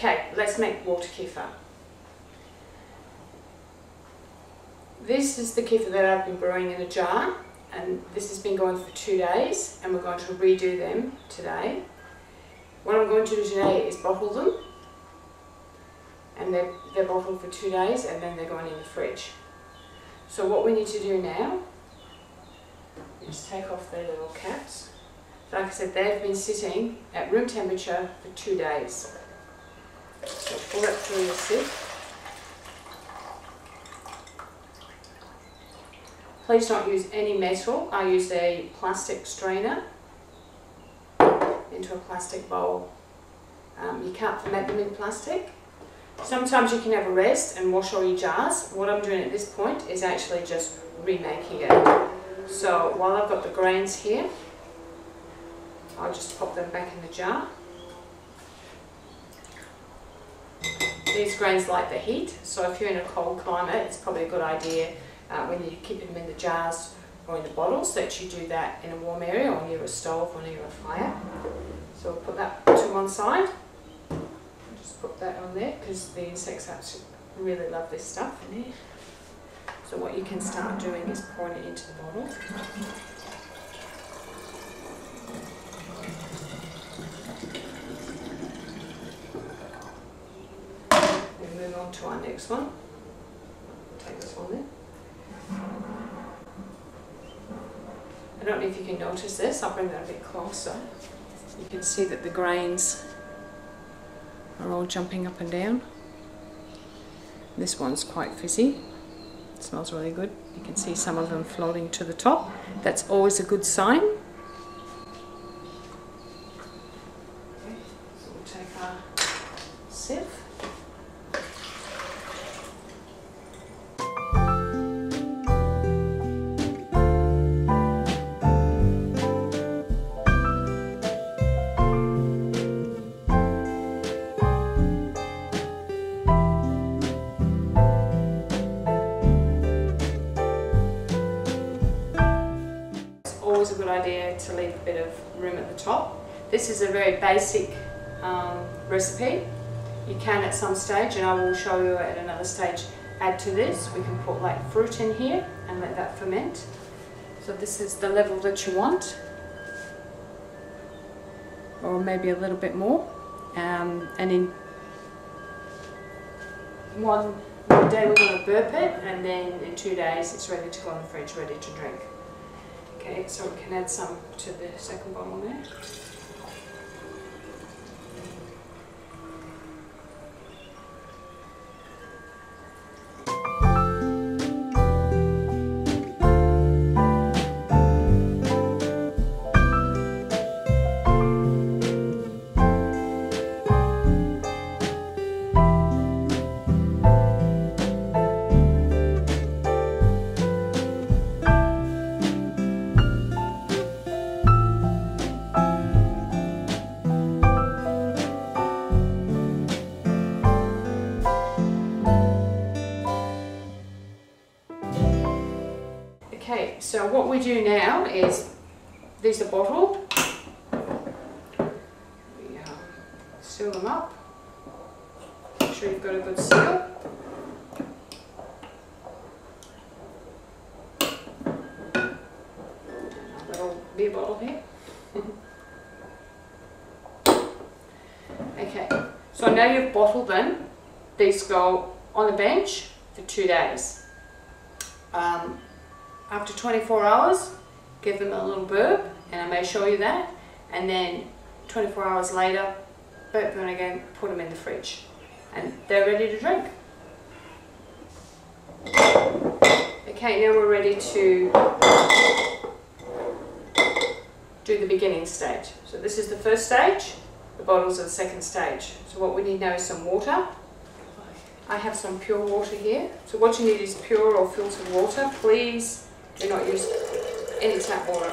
Okay, let's make water kefir. This is the kefir that I've been brewing in a jar, and this has been going for 2 days, and we're going to redo them today. What I'm going to do today is bottle them, and they're bottled for 2 days, and then they're going in the fridge. So what we need to do now is take off their little caps. So like I said, they've been sitting at room temperature for 2 days. So pull that through the sieve. Please don't use any metal. I used a plastic strainer into a plastic bowl. You can't ferment them in plastic. Sometimes you can have a rest and wash all your jars. What I'm doing at this point is actually just remaking it. So while I've got the grains here, I'll just pop them back in the jar. These grains like the heat, so if you're in a cold climate, it's probably a good idea when you're keeping them in the jars or in the bottles that you do that in a warm area or near a stove or near a fire. So we'll put that to one side. Just put that on there because the insects actually really love this stuff in here. So what you can start doing is pouring it into the bottle. We move on to our next one. Take this one there. I don't know if you can notice this, I'll bring that a bit closer. You can see that the grains are all jumping up and down. This one's quite fizzy. It smells really good. You can see some of them floating to the top. That's always a good sign. Okay, so we'll take our sieve. Always a good idea to leave a bit of room at the top. This is a very basic recipe. You can at some stage, and I will show you at another stage, add to this. We can put like fruit in here and let that ferment. So this is the level that you want, or maybe a little bit more. And in one day we're going to burp it, and then in 2 days it's ready to go in the fridge, ready to drink. Okay, so we can add some to the second bottle there. Okay, so what we do now is, these are bottled, we seal them up, make sure you've got a good seal. A little beer bottle here. Okay, so now you've bottled them, these go on the bench for 2 days. After 24 hours, give them a little burp, and I may show you that, and then 24 hours later, burp them again, put them in the fridge, and they're ready to drink. Okay, now we're ready to do the beginning stage. So this is the first stage, the bottles are the second stage. So what we need now is some water. I have some pure water here. So what you need is pure or filtered water. Please do not use any tap water.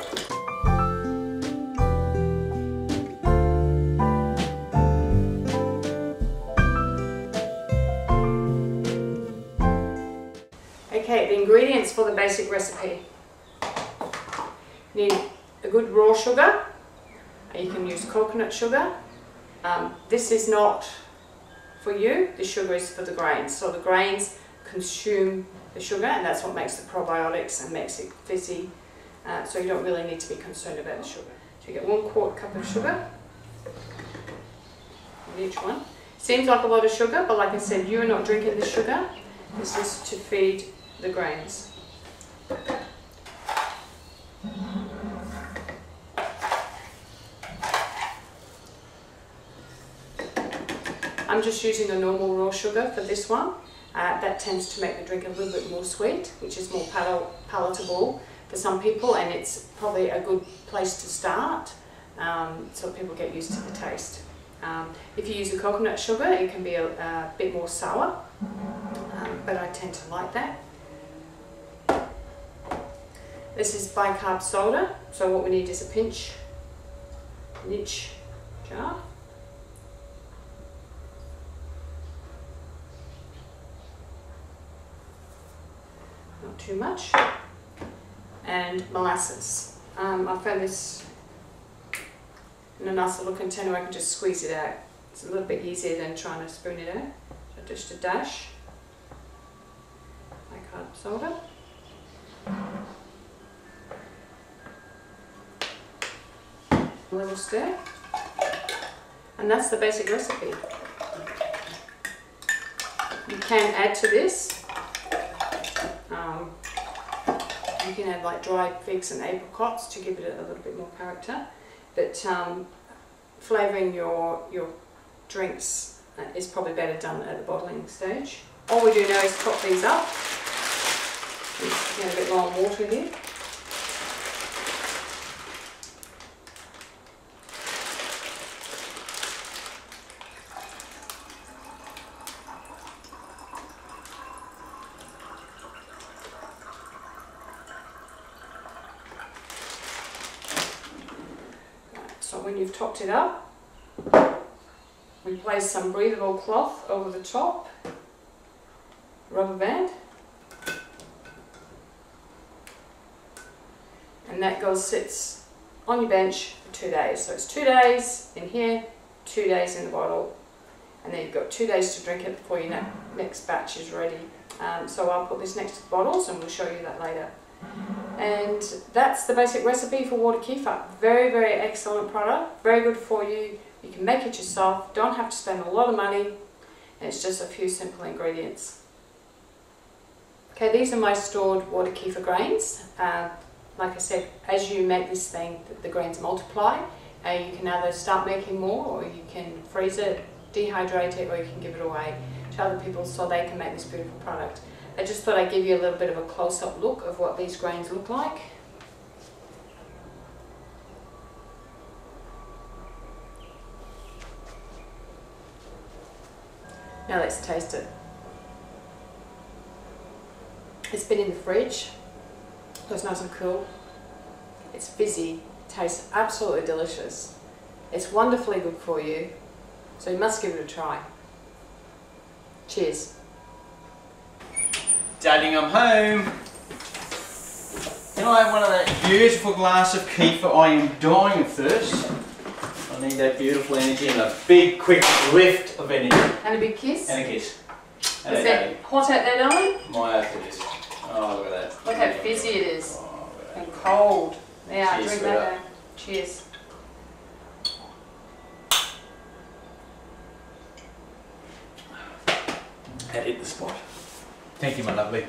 Okay, the ingredients for the basic recipe. You need a good raw sugar. You can use coconut sugar. This is not for you, the sugar is for the grains. So the grains consume the sugar, and that's what makes the probiotics and makes it fizzy. So you don't really need to be concerned about the sugar. So you get 1/4 cup of sugar in each one. Seems like a lot of sugar, but like I said, you're not drinking the sugar. It's just to feed the grains. I'm just using a normal raw sugar for this one. That tends to make the drink a little bit more sweet, which is more palatable for some people, and it's probably a good place to start so people get used to the taste. If you use a coconut sugar, it can be a bit more sour, but I tend to like that. This is bicarb soda, so what we need is a pinch in each jar. Not too much. And molasses. I found this in a nice little container. I can just squeeze it out. It's a little bit easier than trying to spoon it out. So just a dash. Bicarb soda. A little stir. And that's the basic recipe. You can add to this. You can add like dried figs and apricots to give it a little bit more character. But flavouring your drinks is probably better done at the bottling stage. All we do now is top these up. Get a bit low on water here. So when you've topped it up, we place some breathable cloth over the top, rubber band, and that sits on your bench for 2 days. So it's 2 days in here, 2 days in the bottle, and then you've got 2 days to drink it before your next batch is ready. So I'll put this next to the bottles and we'll show you that later. And that's the basic recipe for water kefir. Very, very excellent product, very good for you. You can make it yourself, don't have to spend a lot of money, and it's just a few simple ingredients. Okay, these are my stored water kefir grains. Like I said, as you make this thing, the grains multiply. You can either start making more, or you can freeze it, dehydrate it, or you can give it away to other people so they can make this beautiful product. I just thought I'd give you a little bit of a close-up look of what these grains look like. Now let's taste it. It's been in the fridge, so it's nice and cool. It's fizzy, tastes absolutely delicious. It's wonderfully good for you, so you must give it a try. Cheers. Darling, I'm home. Can I have one of that beautiful glass of kefir? I am dying of thirst. I need that beautiful energy and a big, quick lift of energy. And a big kiss. And a kiss. And is it hot out there, darling? My earth it is. Oh, look at that. Look how fizzy it is. Oh, And cold. Yeah, cheers, drink that now. Cheers. That hit the spot. Thank you, my lovely.